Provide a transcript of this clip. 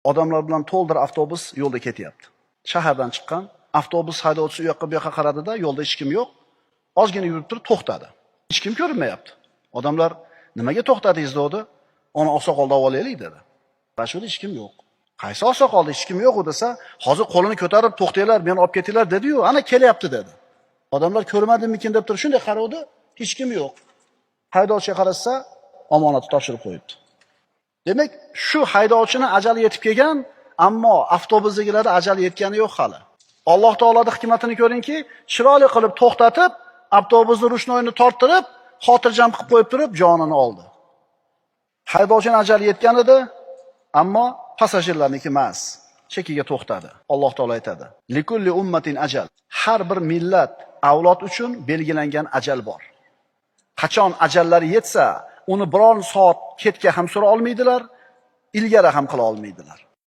Odamlar bilan to'ldir avtobus yo'lda ketyapti. Shahardan chiqqan avtobus haydovchisi u yoqqa bu yoqqa qaradida, yo'lda hech kim yo'q. Ozgina yurib turib to'xtadi. Hech kim ko'rinmayapti. Odamlar nimaga to'xtadingiz dedi. Uni oqsoqolda olaylik dedi. Bashida hech kim yo'q. Qaysi oqsoqolda hech kim yo'q desa, hozir qo'lini ko'tarib to'xtanglar, meni olib ketinglar dedi-yu, ana kelyapti dedi. Odamlar ko'rmadimmikin deb turib shunday qaradi, hech kim yo'q. Haydovchiga qarasa, omonatni topshirib qo'yibdi. Demak, shu haydovchini ajali yetib kelgan, ammo avtobusdagilarda ajali yetgani yo'q hali. Alloh taoloning hikmatini ko'ringki, chiroyli qilib to'xtatib, avtobusni rushnoyini torttirib, xotirjam qilib qo'yib turib, jonini oldi. Haydovchining ajali yetgan edi, ammo passajirlarniki emas. Chekiga to'xtadi. Alloh taolo aytadi: "Likulli ummatin ajal." Har bir millat, avlod uchun belgilangan ajal bor. Qachon ajallari yetsa, uni biror soat ketga ham sura olmaydilar, ilgari ham qila olmaydilar.